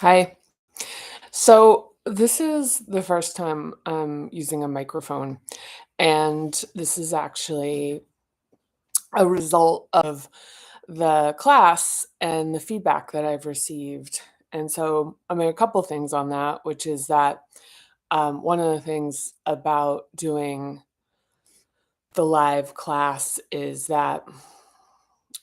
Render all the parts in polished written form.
Hi. So this is the first time I'm using a microphone, and this is actually a result of the class and the feedback that I've received. And so, a couple things on that, which is that one of the things about doing the live class is that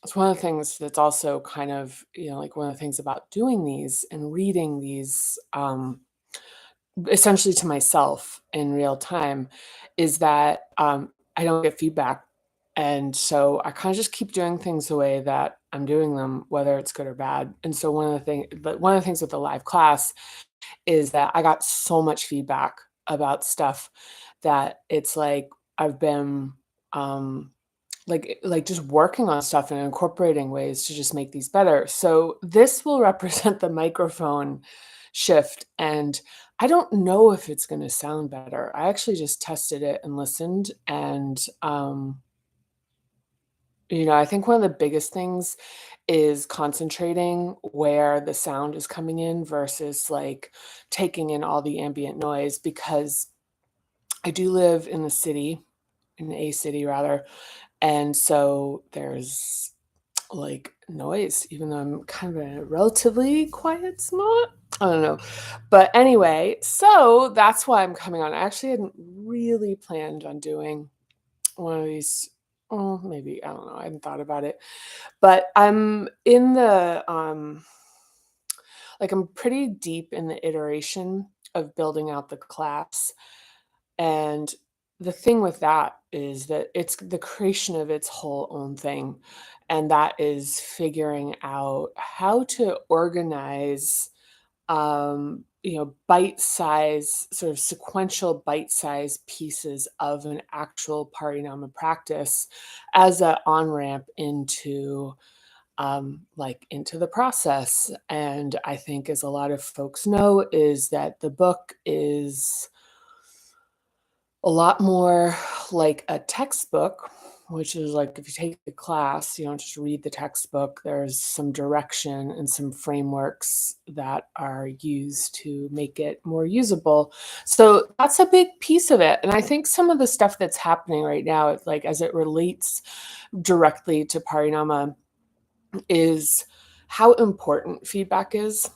it's one of the things that's also kind of, like one of the things about doing these and reading these. Essentially to myself in real time is that, I don't get feedback, and so I kinda just keep doing things the way that I'm doing them, whether it's good or bad, and so one of the things with the live class is that I got so much feedback about stuff that it's like I've been, um, just working on stuff and incorporating ways to just make these better. So this will represent the microphone shift, and I don't know if it's gonna sound better. I actually just tested it and listened, and, I think one of the biggest things is concentrating where the sound is coming in versus, like, taking in all the ambient noise because I do live in the city, in a city rather, and so there's, like, noise, even though I'm kind of in a relatively quiet spot. I don't know. But anyway, so that's why I'm coming on. I actually hadn't really planned on doing one of these. Oh, maybe, I don't know. I hadn't thought about it. But I'm in I'm pretty deep in the iteration of building out the class. And the thing with that is that it's the creation of its whole own thing. And that is figuring out how to organize, bite-size, sort of sequential bite-size pieces of an actual Parinama practice as a on-ramp into, into the process. And I think, as a lot of folks know, is that the book is a lot more like a textbook, which is like if you take the class, you don't just read the textbook. There's some direction and some frameworks that are used to make it more usable. So that's a big piece of it. And I think some of the stuff that's happening right now, like as it relates directly to Parinama, is how important feedback is,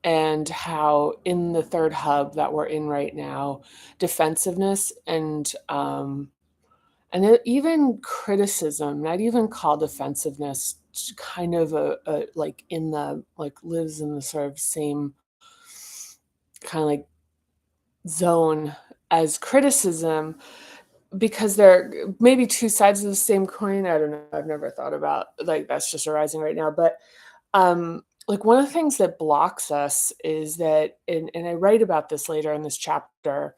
and how in the third hub that we're in right now, defensiveness and even criticism, not even called defensiveness, kind of like in the like lives in the sort of same kind of like zone as criticism, because they're maybe two sides of the same coin. I don't know. I've never thought about, like, that's just arising right now. But like, one of the things that blocks us is that, and I write about this later in this chapter,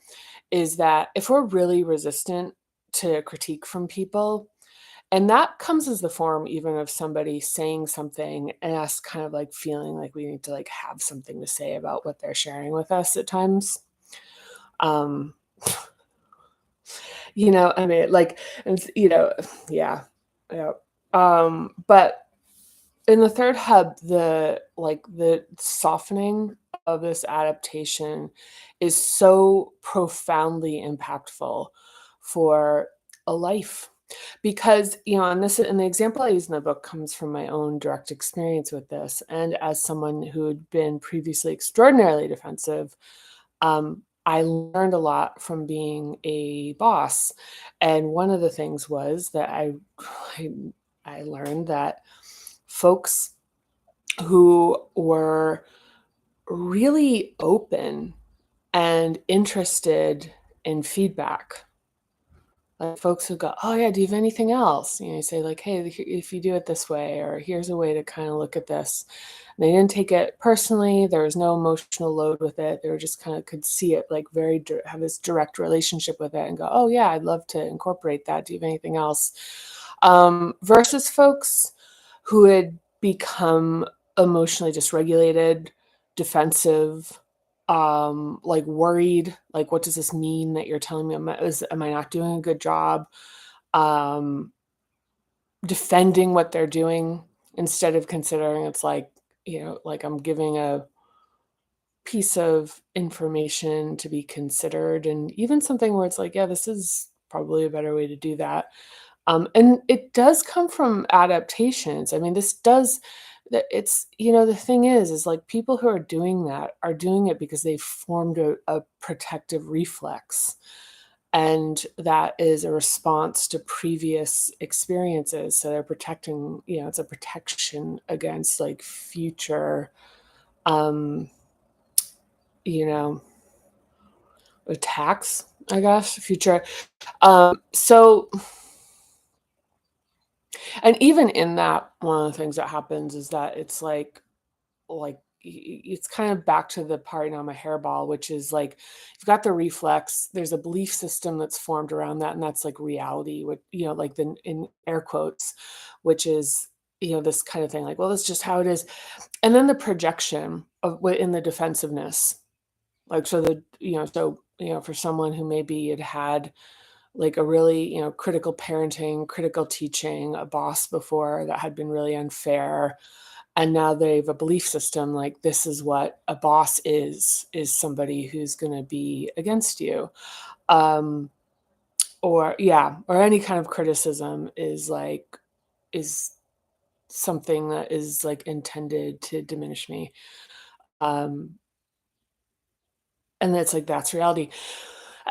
is that if we're really resistant to critique from people, and that comes as the form even of somebody saying something and us kind of like feeling like we need to like have something to say about what they're sharing with us at times. Um, like, and yeah, yeah. But in the third hub, the softening of this adaptation is so profoundly impactful for a life. Because, and the example I use in the book comes from my own direct experience with this. And as someone who had been previously extraordinarily defensive, I learned a lot from being a boss. And one of the things was that I, I learned that folks who were really open and interested in feedback, like folks who go, "Oh yeah, do you have anything else?" You say like, "Hey, if you do it this way, or here's a way to kind of look at this." And they didn't take it personally. There was no emotional load with it. They were just kind of could see it like have this direct relationship with it and go, "Oh yeah, I'd love to incorporate that. Do you have anything else?" Versus folks who had become emotionally dysregulated, defensive, like worried, like, what does this mean that you're telling me? Am I not doing a good job? Um, Defending what they're doing instead of considering it's like, like I'm giving a piece of information to be considered, and even something where it's like, yeah, this is probably a better way to do that. And it does come from adaptations. I mean, this does it's the thing is like people who are doing that are doing it because they've formed a protective reflex. And that is a response to previous experiences. So they're protecting, it's a protection against like future, um, you know, attacks, I guess, future. So and even in that, one of the things that happens is that it's it's kind of back to the parting on my hairball, which is like you've got the reflex. There's a belief system that's formed around that, and that's like reality. What like the in air quotes, which is this kind of thing. Like, well, that's just how it is. And then the projection of what in the defensiveness, like so for someone who maybe had like a really, critical parenting, critical teaching, a boss before that had been really unfair. And now they have a belief system like this is what a boss is somebody who's going to be against you. Um, or yeah, or any kind of criticism is something that is like intended to diminish me. Um, and it's like that's reality.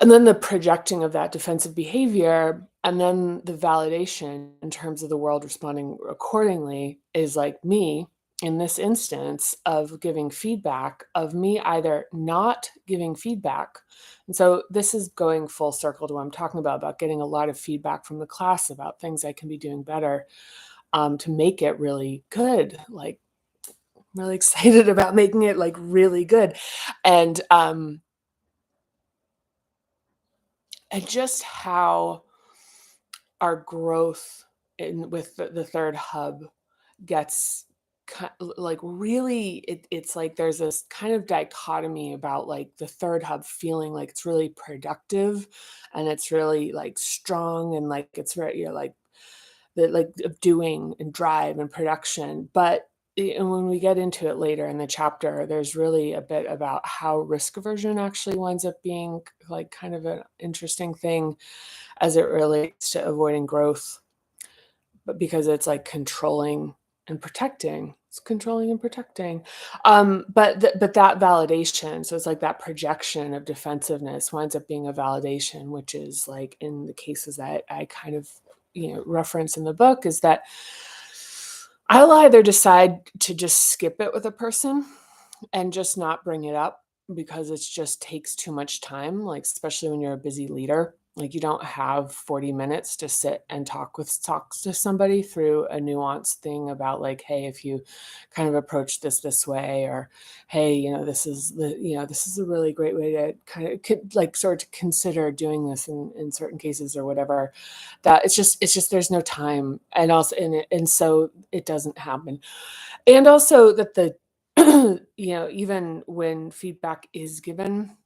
And then the projecting of that defensive behavior, and then the validation in terms of the world responding accordingly is like me in this instance of giving feedback, of me either not giving feedback. And so this is going full circle to what I'm talking about getting a lot of feedback from the class about things I can be doing better, to make it really good. Like, I'm really excited about making it like really good. And, and just how our growth in with the third hub gets like really it's like there's this kind of dichotomy about like the third hub feeling like it's really productive and it's really like strong and like it's very like the like of doing and drive and production. But and when we get into it later in the chapter, there's really a bit about how risk aversion actually winds up being like kind of an interesting thing as it relates to avoiding growth, but because it's like controlling and protecting. It's controlling and protecting. But that validation, so it's like that projection of defensiveness winds up being a validation, which is like in the cases that I kind of reference in the book, is that I'll either decide to just skip it with a person and just not bring it up because it's just takes too much time, like, especially when you're a busy leader. Like, you don't have 40 minutes to sit and talk to somebody through a nuanced thing about, like, "Hey, if you kind of approach this way," or, "Hey, this is a really great way to kind of like, sort of consider doing this in certain cases," or whatever. That it's just there's no time, and also and so it doesn't happen. And also that even when feedback is given,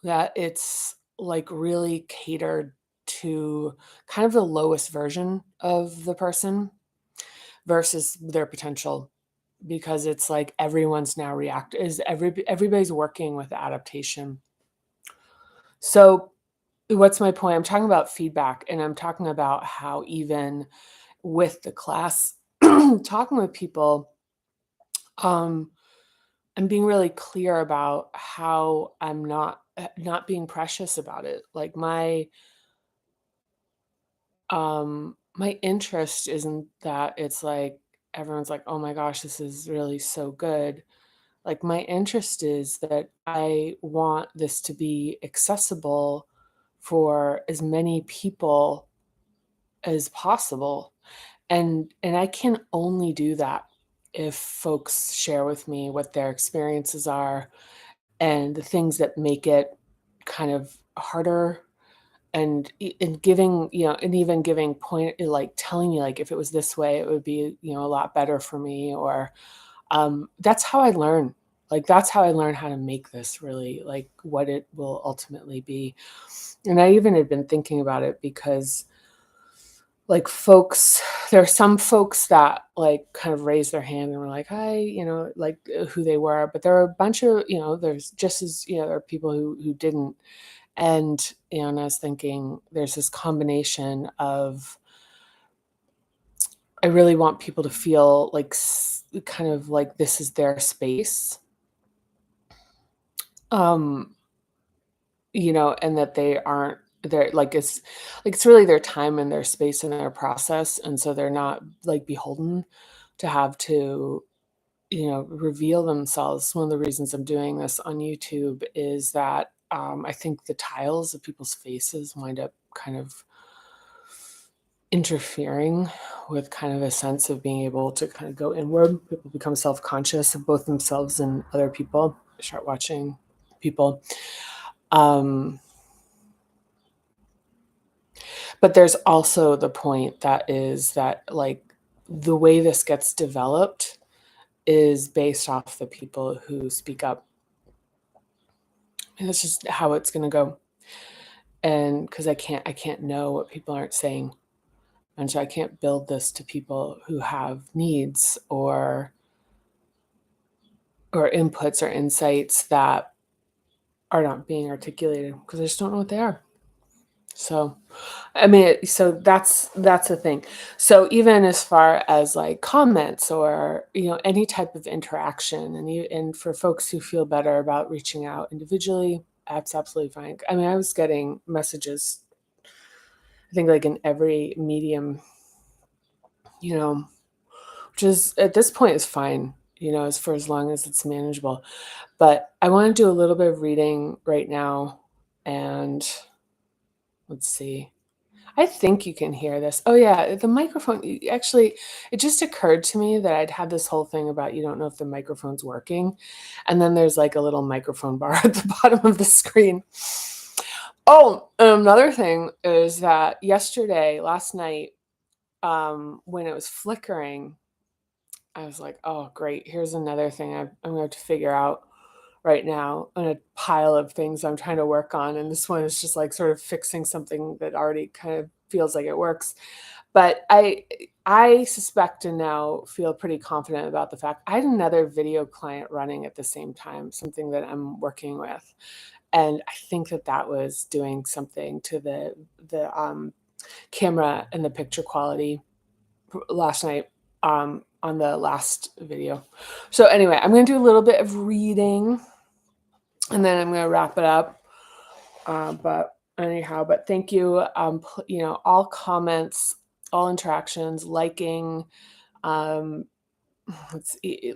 that it's like really catered to kind of the lowest version of the person versus their potential. Because it's like everyone's now everybody's working with adaptation. So what's my point? I'm talking about feedback, and I'm talking about how even with the class, talking with people, um, and being really clear about how I'm not being precious about it. Like my interest isn't that it's like everyone's like, "Oh my gosh, this is really so good." Like my interest is that I want this to be accessible for as many people as possible. And I can only do that if folks share with me what their experiences are and the things that make it kind of harder, and giving, and even giving point, like telling you like if it was this way it would be, a lot better for me, or that's how I learn. Like that's how I learn how to make this really like what it will ultimately be. And I even had been thinking about it because like folks there are some folks that like kind of raised their hand and were like, "Hi," like who they were, but there are a bunch of, there's just as, there are people who didn't. And, and I was thinking there's this combination of I really want people to feel like kind of like this is their space. Um, and that they aren't they're like it's really their time and their space and their process. And so they're not like beholden to have to, reveal themselves. One of the reasons I'm doing this on YouTube is that I think the tiles of people's faces wind up kind of interfering with kind of a sense of being able to kind of go inward. People become self-conscious of both themselves and other people. Start watching people. Um, but there's also the point that is that like the way this gets developed is based off the people who speak up. And that's just how it's going to go. And because I can't know what people aren't saying, and so I can't build this to people who have needs or inputs or insights that are not being articulated because I just don't know what they are. So, I mean, so that's the thing. So even as far as like comments or any type of interaction, and for folks who feel better about reaching out individually, that's absolutely fine. I mean, I was getting messages, I think like in every medium, you know, which is at this point is fine, as for as long as it's manageable. But I want to do a little bit of reading right now. And let's see. I think you can hear this. Oh, yeah. The microphone. Actually, it just occurred to me that I'd had this whole thing about you don't know if the microphone's working. And then there's like a little microphone bar at the bottom of the screen. Oh, another thing is that last night, when it was flickering, I was like, oh, great. Here's another thing I'm going to have to figure out right now on a pile of things I'm trying to work on. And this one is just like sort of fixing something that already kind of feels like it works. But I suspect and now feel pretty confident about the fact I had another video client running at the same time, something that I'm working with. And I think that was doing something to the camera and the picture quality last night on the last video. So anyway, I'm going to do a little bit of reading and then I'm going to wrap it up. But thank you. All comments, all interactions, liking, um, it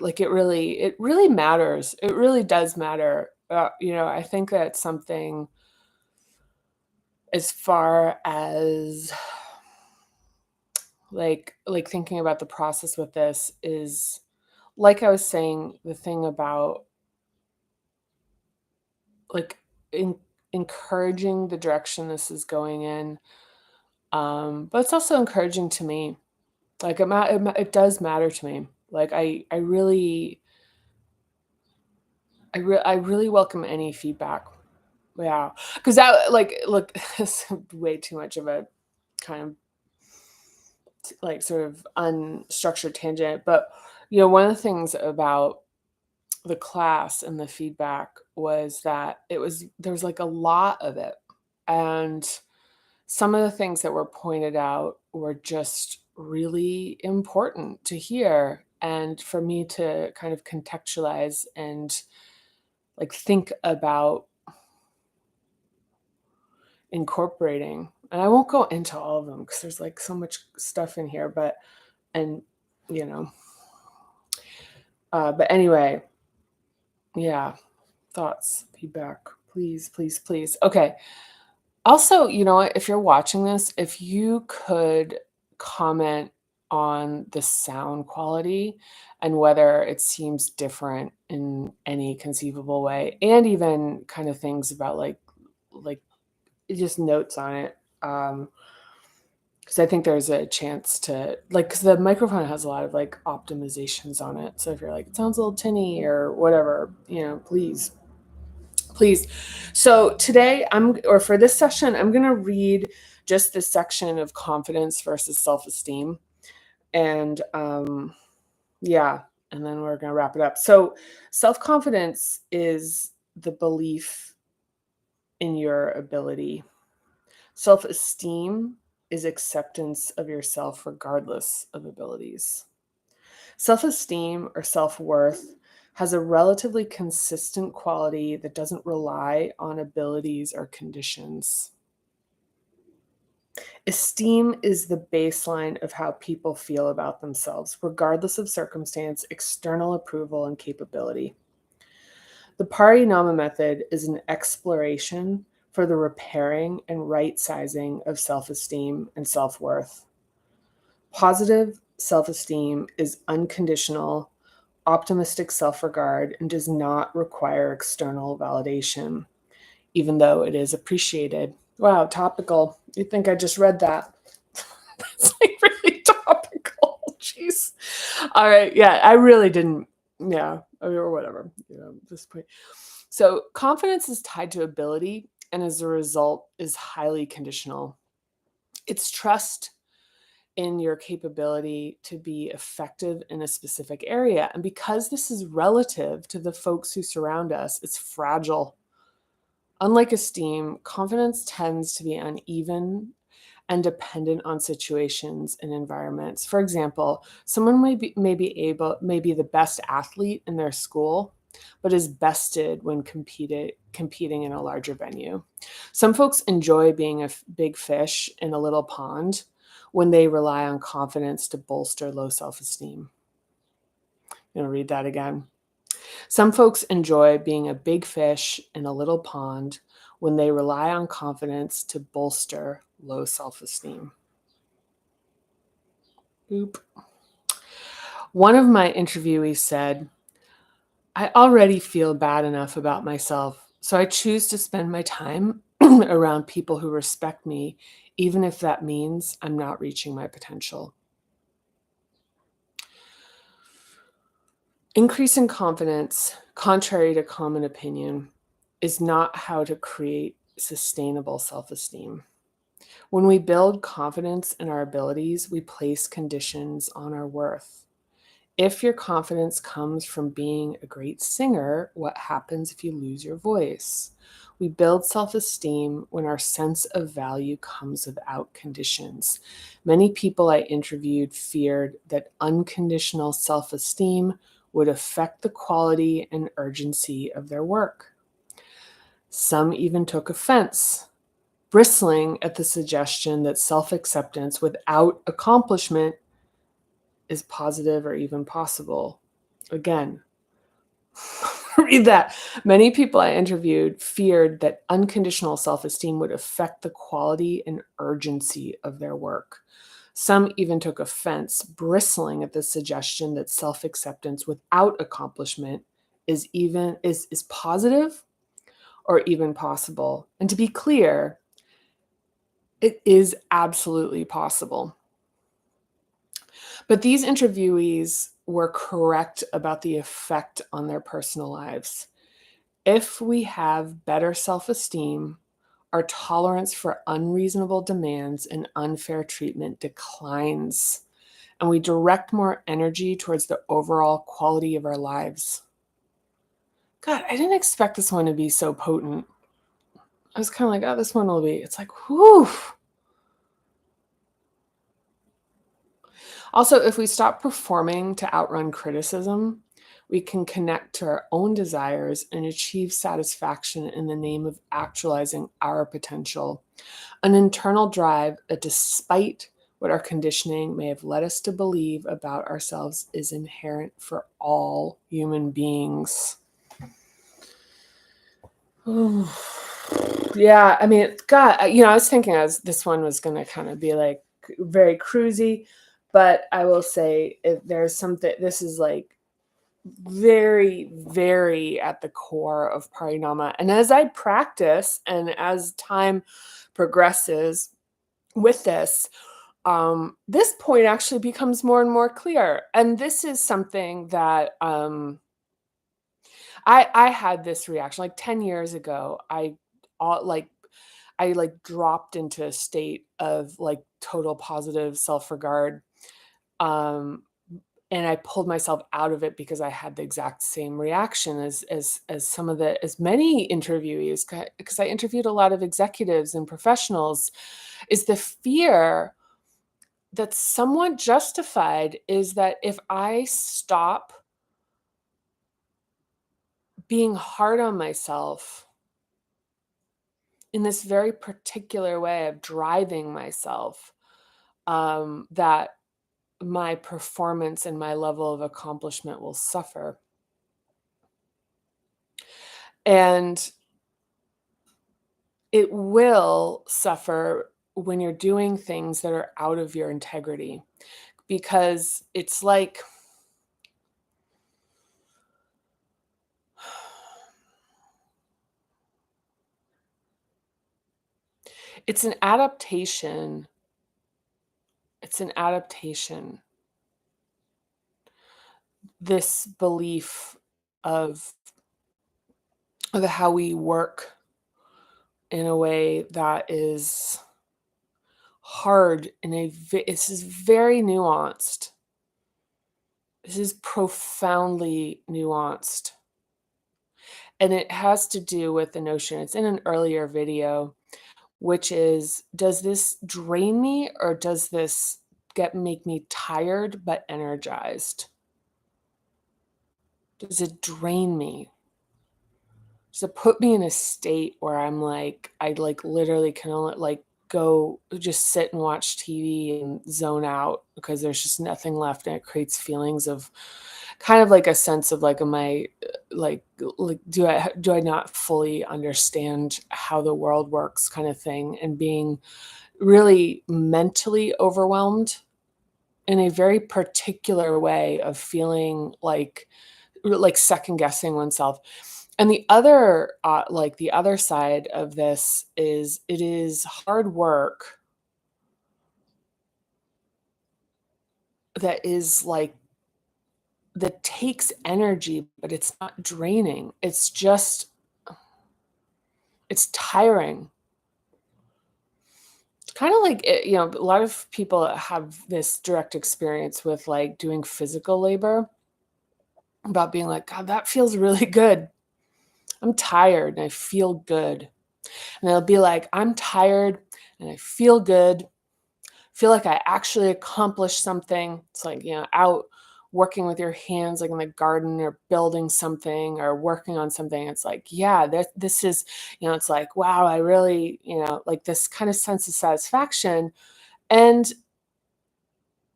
really matters. It really does matter. I think that something as far as like thinking about the process with this is like I was saying, the thing about like in, encouraging the direction this is going in. But it's also encouraging to me. Like it does matter to me. Like I really welcome any feedback. Yeah, because that like look, it's way too much of a kind of like sort of unstructured tangent. But one of the things about the class and the feedback was that there was like a lot of it, and some of the things that were pointed out were just really important to hear and for me to kind of contextualize and like think about incorporating. And I won't go into all of them because there's like so much stuff in here, and you know, but anyway, yeah, thoughts, feedback, please, please, please. Okay. Also, you know what? If you're watching this, if you could comment on the sound quality and whether it seems different in any conceivable way, and even kind of things about like just notes on it. Because I think there's a chance to like because the microphone has a lot of like optimizations on it. So if you're like, it sounds a little tinny or whatever, please. So today or for this session, I'm going to read just this section of confidence versus self-esteem. And yeah, and then we're going to wrap it up. So, self-confidence is the belief in your ability. Self-esteem is acceptance of yourself regardless of abilities. Self-esteem or self-worth has a relatively consistent quality that doesn't rely on abilities or conditions. Esteem is the baseline of how people feel about themselves, regardless of circumstance, external approval, and capability. The Parinama method is an exploration for the repairing and right sizing of self esteem and self worth. Positive self esteem is unconditional, optimistic self regard, and does not require external validation, even though it is appreciated. Wow, topical. You'd think I just read that. It's like really topical. Jeez. All right. Yeah, I really didn't. Yeah, or whatever. At this point. So confidence is tied to ability, and as a result, is highly conditional. It's trust in your capability to be effective in a specific area. And because this is relative to the folks who surround us, it's fragile. Unlike esteem, confidence tends to be uneven and dependent on situations and environments. For example, someone may be the best athlete in their school, but is bested when competing in a larger venue. Some folks enjoy being a big fish in a little pond when they rely on confidence to bolster low self-esteem. I'm going to read that again. Some folks enjoy being a big fish in a little pond when they rely on confidence to bolster low self-esteem. Oop. One of my interviewees said, I already feel bad enough about myself, so I choose to spend my time around people who respect me, even if that means I'm not reaching my potential. Increasing confidence, contrary to common opinion, is not how to create sustainable self-esteem. When we build confidence in our abilities, we place conditions on our worth. If your confidence comes from being a great singer, what happens if you lose your voice? We build self-esteem when our sense of value comes without conditions. Many people I interviewed feared that unconditional self-esteem would affect the quality and urgency of their work. Some even took offense, bristling at the suggestion that self-acceptance without accomplishment is positive or even possible. Again, read that. Many people I interviewed feared that unconditional self-esteem would affect the quality and urgency of their work. Some even took offense, bristling at the suggestion that self-acceptance without accomplishment is positive or even possible. And to be clear, it is absolutely possible. But these interviewees were correct about the effect on their personal lives. If we have better self-esteem, our tolerance for unreasonable demands and unfair treatment declines, and we direct more energy towards the overall quality of our lives. God, I didn't expect this one to be so potent. I was kind of like, oh, this one will be. It's like, whew. Also, if we stop performing to outrun criticism, we can connect to our own desires and achieve satisfaction in the name of actualizing our potential. An internal drive that, despite what our conditioning may have led us to believe about ourselves, is inherent for all human beings. Yeah, I mean, God, I was thinking this one was going to kind of be like very cruisy, but I will say if there's something, this is like very, very at the core of Parinama. And as I practice and as time progresses with this point actually becomes more and more clear. And this is something that I had this reaction like 10 years ago. Like I, like, dropped into a state of, like, total positive self-regard, um, and I pulled myself out of it because I had the exact same reaction as some of the as many interviewees, because I interviewed a lot of executives and professionals, is the fear that's somewhat justified is that if I stop being hard on myself in this very particular way of driving myself, that my performance and my level of accomplishment will suffer. And it will suffer when you're doing things that are out of your integrity because it's an adaptation. It's an adaptation. This belief of how we work in a way that is hard in this is very nuanced. This is profoundly nuanced. And it has to do with the notion, it's in an earlier video, which is, does this drain me or does this make me tired but energized? Does it drain me? Does it put me in a state where I'm like, I like literally can only like go just sit and watch TV and zone out because there's just nothing left and it creates feelings of kind of like a sense of like, am I like do I not fully understand how the world works kind of thing and being really mentally overwhelmed in a very particular way of feeling like second guessing oneself. And the other, like the other side of this is it is hard work that is like that takes energy, but it's not draining. It's just it's tiring. Kind of like a lot of people have this direct experience with like doing physical labor about being like, God, that feels really good. I'm tired and I feel good. And they'll be like, I'm tired and I feel good, feel like I actually accomplished something. It's like, out working with your hands, like in the garden or building something or working on something. It's like, yeah, this is, it's like, wow, I really, like this kind of sense of satisfaction. And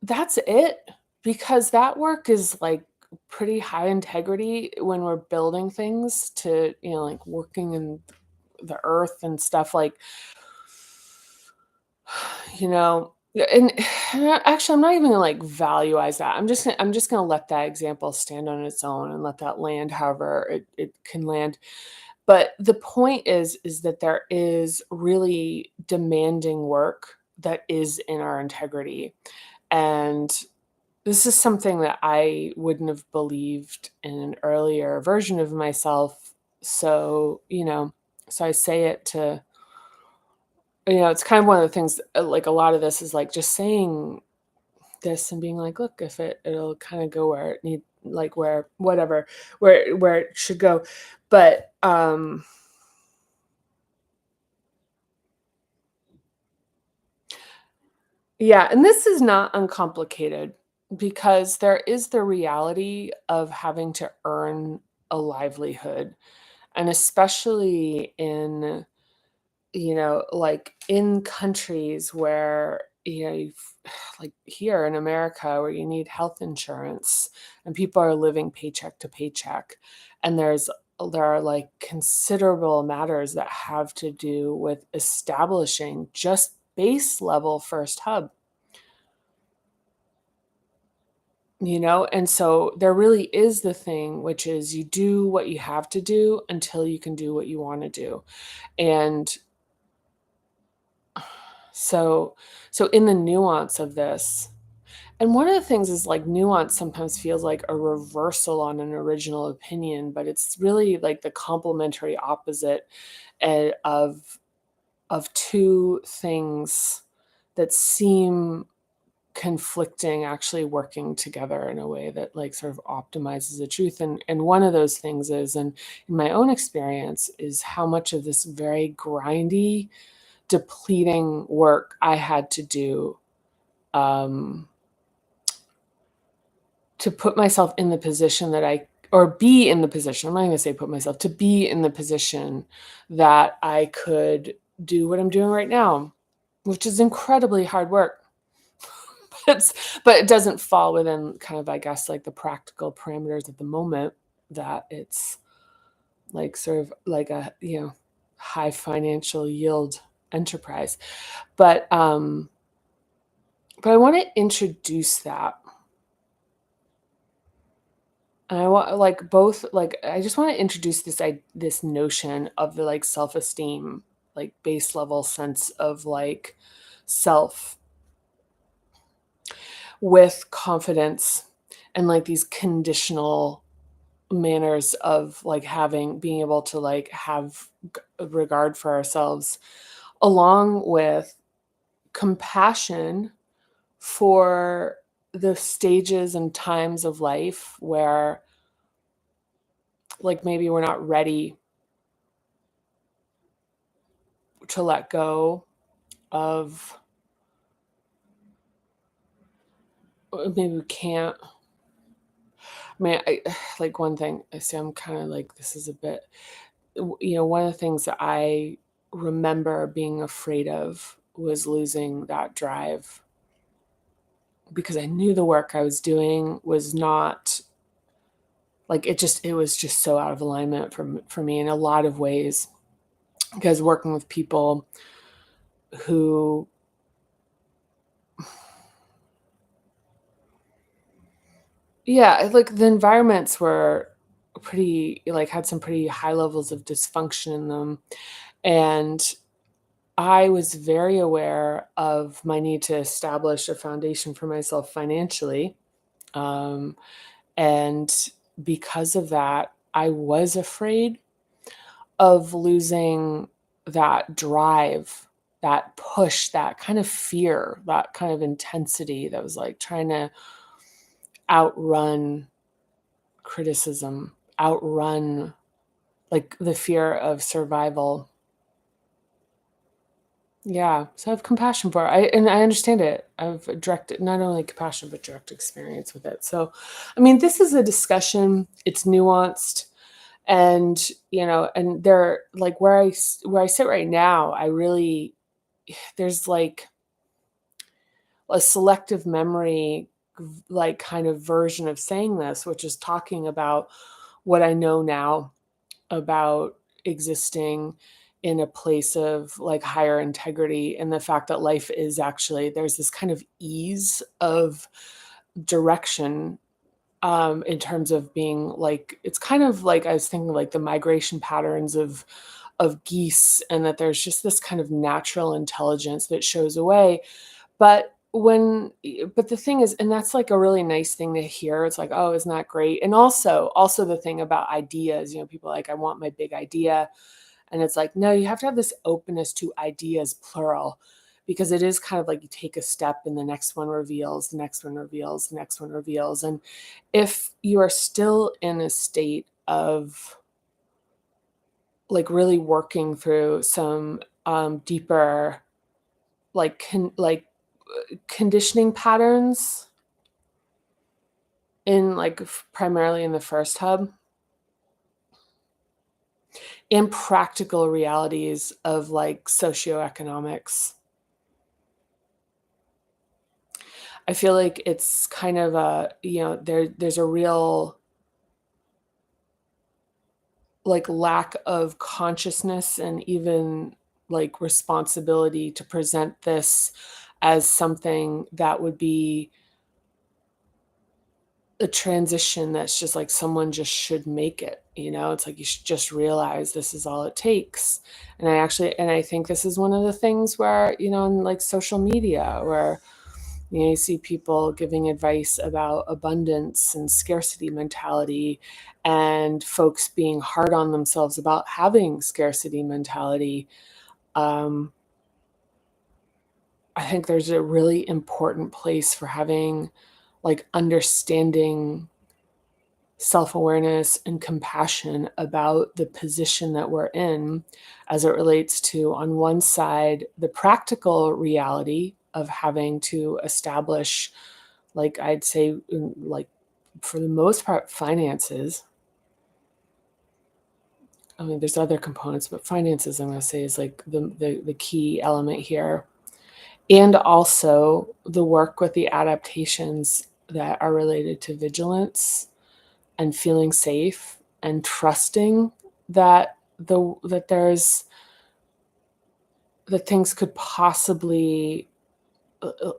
that's it because that work is like pretty high integrity when we're building things to, like working in the earth and stuff like yeah, and actually, I'm not even gonna, like, valueize that. I'm just gonna let that example stand on its own and let that land however it can land. But the point is that there is really demanding work that is in our integrity, and this is something that I wouldn't have believed in an earlier version of myself. So, so I say it to it's kind of one of the things, like, a lot of this is, like, just saying this and being like, "Look, if it'll kinda go where it need like, where whatever, where it should go." But, yeah, and this is not uncomplicated because there is the reality of having to earn a livelihood, and especially in like in countries where, like here in America, where you need health insurance and people are living paycheck to paycheck. And there are like considerable matters that have to do with establishing just base level first hub, and so there really is the thing, which is you do what you have to do until you can do what you want to do. And So so in the nuance of this and one of the things is, like, nuance sometimes feels like a reversal on an original opinion, but it's really, like, the complementary opposite, of of two things that seem conflicting actually working together in a way that like sort of optimizes the truth. And one of those things is, and in my own experience, is how much of this very grindy, depleting work I had to do, um, to put myself in the position that I or be in the position, I'm not gonna say put myself, to be in the position that I could do what I'm doing right now, which is incredibly hard work. It's but it doesn't fall within kind of, I guess, like the practical parameters at the moment that it's like sort of like a, high financial yield enterprise. But um but I want to introduce that. And I want like both like I just want to introduce this notion of the like self-esteem, like base level sense of like self with confidence and like these conditional manners of like having being able to like have regard for ourselves along with compassion for the stages and times of life where like maybe we're not ready to let go of, maybe we can't. I mean, like one thing I see, I'm kind of like this is a bit, one of the things that I remember being afraid of was losing that drive because I knew the work I was doing was not like it was just so out of alignment for me in a lot of ways. Because working with people who, yeah, like the environments were pretty like had some pretty high levels of dysfunction in them. And I was very aware of my need to establish a foundation for myself financially. Um, and because of that, I was afraid of losing that drive, that push, that kind of fear, that kind of intensity that was like trying to outrun criticism, outrun like the fear of survival. Yeah, so I have compassion for it. And I understand it. I've direct not only compassion but direct experience with it. So, I mean, this is a discussion. It's nuanced, and and there, like where I sit right now, I really there's like a selective memory, like kind of version of saying this, which is talking about what I know now about existing in a place of like higher integrity and the fact that life is actually there's this kind of ease of direction, in terms of being like it's kind of like I was thinking like the migration patterns of geese, and that there's just this kind of natural intelligence that shows away. But the thing is, and that's like a really nice thing to hear. It's like, oh, isn't that great? And also the thing about ideas, people are like, I want my big idea. And it's like, no, you have to have this openness to ideas, plural, because it is kind of like you take a step and the next one reveals, the next one reveals, the next one reveals. And if you are still in a state of like really working through some deeper like conditioning patterns in like primarily in the first hub and practical realities of like socioeconomics, I feel like it's kind of a, there's a real like lack of consciousness and even like responsibility to present this as something that would be a transition that's just like someone just should make it, it's like you should just realize this is all it takes. And I think this is one of the things where, in like social media where you see people giving advice about abundance and scarcity mentality, and folks being hard on themselves about having scarcity mentality. Um, I think there's a really important place for having, like, understanding, self-awareness, and compassion about the position that we're in as it relates to, on one side, the practical reality of having to establish, like, I'd say, like, for the most part, finances. I mean, there's other components, but finances, I'm gonna say, is, like, the key element here. And also the work with the adaptations that are related to vigilance and feeling safe and trusting that there's that things could possibly,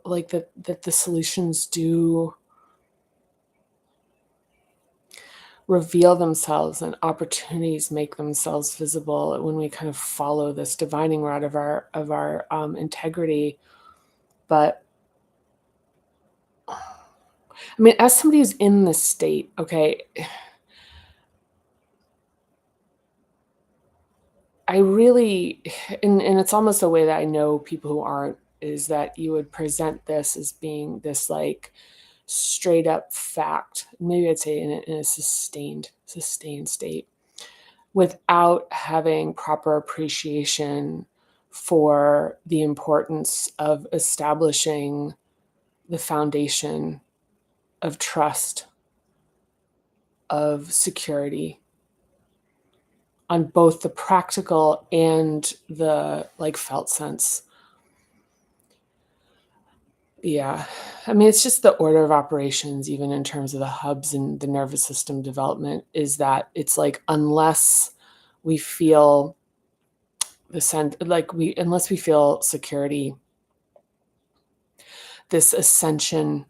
like, that the solutions do reveal themselves and opportunities make themselves visible when we kind of follow this divining rod of our integrity. But I mean, as somebody who's in this state, okay, I really, and it's almost a way that I know people who aren't, is that you would present this as being this, like, straight up fact. Maybe I'd say in a sustained state, without having proper appreciation for the importance of establishing the foundation of trust, of security, on both the practical and the, like, felt sense. Yeah. I mean, it's just the order of operations, even in terms of the hubs and the nervous system development, is that it's like, unless we feel the sense, like, unless we feel security, this ascension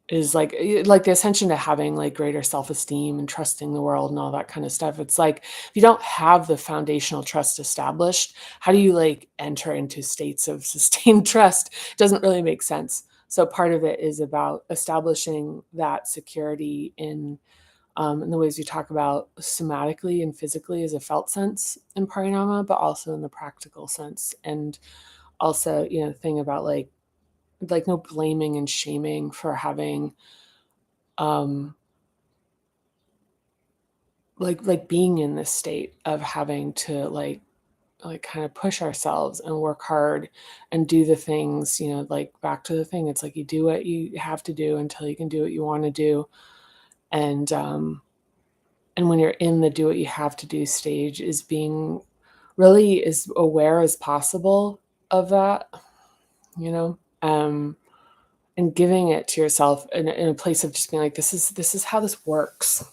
is like the ascension to having, like, greater self-esteem and trusting the world and all that kind of stuff. It's like, if you don't have the foundational trust established, how do you, like, enter into states of sustained trust? It doesn't really make sense. So part of it is about establishing that security in the ways we talk about somatically and physically as a felt sense in parinama, but also in the practical sense. And also, the thing about, like, no blaming and shaming for having, um like being in this state of having to, like, kind of push ourselves and work hard and do the things, like, back to the thing, it's like, you do what you have to do until you can do what you want to do. And when you're in the do what you have to do stage, is being really as aware as possible of that, you know um and giving it to yourself in a place of just being like, this is how this works.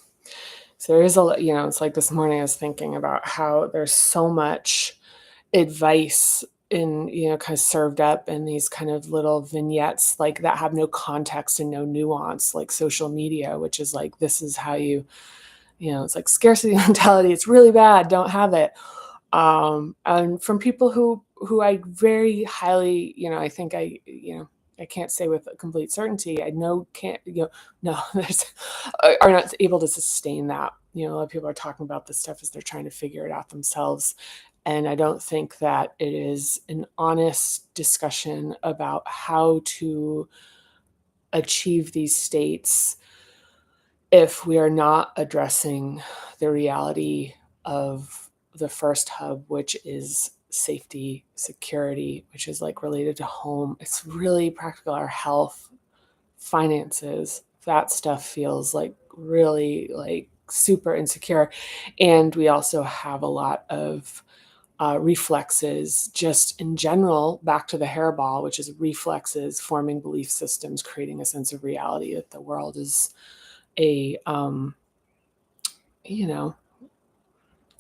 So there is it's like, this morning I was thinking about how there's so much advice in, kind of served up in these kind of little vignettes, like, that have no context and no nuance, like social media, which is like, this is how it's like scarcity mentality. It's really bad. Don't have it. And from people who I very highly, I think I can't say with complete certainty. I know can't, no, there's are not able to sustain that. A lot of people are talking about this stuff as they're trying to figure it out themselves. And I don't think that it is an honest discussion about how to achieve these states if we are not addressing the reality of the first hub, which is safety, security, which is, like, related to home. It's really practical. Our health, finances, that stuff feels like really, like, super insecure. And we also have a lot of reflexes, just in general, back to the hairball, which is reflexes forming belief systems, creating a sense of reality that the world is a you know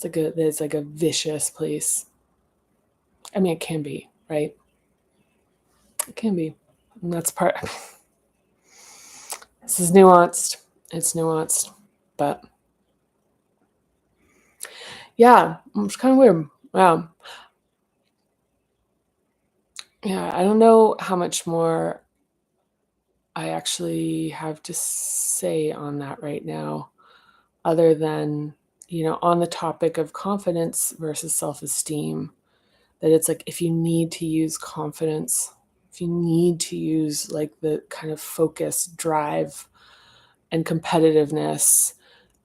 it's like a vicious place. I mean, it can be, right? It can be. And that's part. This is nuanced. It's nuanced. But yeah, it's kind of weird. Wow. Yeah, I don't know how much more I actually have to say on that right now, other than, on the topic of confidence versus self-esteem. that it's like if you need to use confidence, if you need to use like the kind of focus, drive, and competitiveness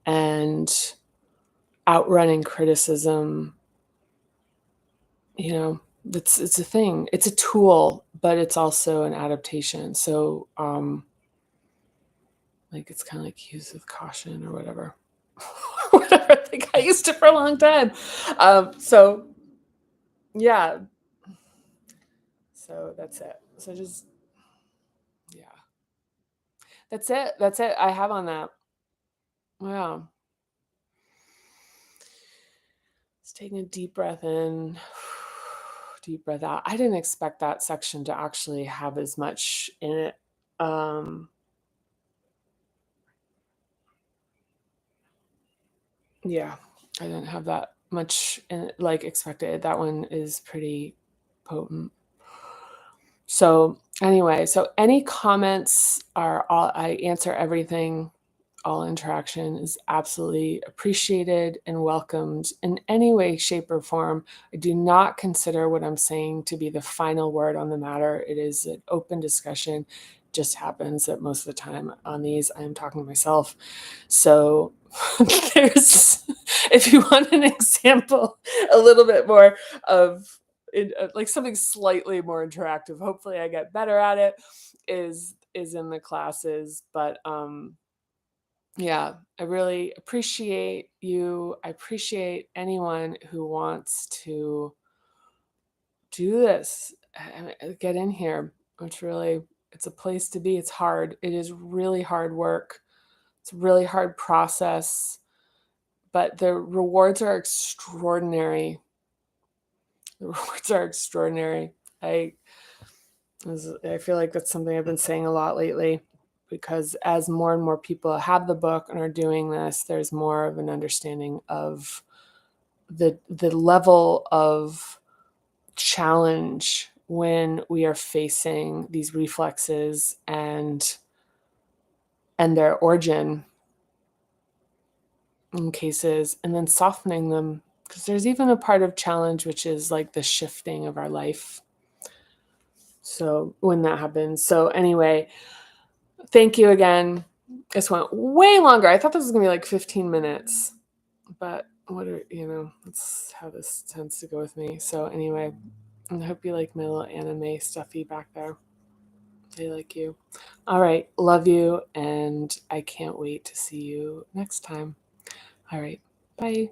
and outrunning criticism, you know, it's a thing. It's a tool, but it's also an adaptation. So like it's kind of like use with caution or whatever. Whatever. I think I used it for a long time. So yeah, so that's it. So just yeah. That's it. That's it. I have on that. Wow. Just taking a deep breath in, deep breath out. I didn't expect that section to actually have as much in it. Um, yeah, I didn't have that much in it, like expected. That one is pretty potent. So anyway, so any comments are all I answer everything. All interaction is absolutely appreciated and welcomed in any way, shape, or form. I do not consider what I'm saying to be the final word on the matter. It is an open discussion. Just happens that most of the time on these, I am talking to myself. So there's, if you want an example, a little bit more of like something slightly more interactive. Hopefully, I get better at it. Is in the classes, but yeah, I really appreciate you. I appreciate anyone who wants to do this. Get in here. It's a place to be. It's hard. It is really hard work. It's a really hard process, but the rewards are extraordinary. The rewards are extraordinary. I I feel like that's something I've been saying a lot lately because as more and more people have the book and are doing this, there's more of an understanding of the level of challenge when we are facing these reflexes and their origin in cases and then softening them because there's even a part of challenge which is like the shifting of our life. So when that happens. So anyway, thank you again. This went way longer. I thought this was gonna be like 15 minutes, but that's how this tends to go with me. So anyway, I hope you like my little anime stuffy back there. I like you. All right, love you, and I can't wait to see you next time. All right, bye.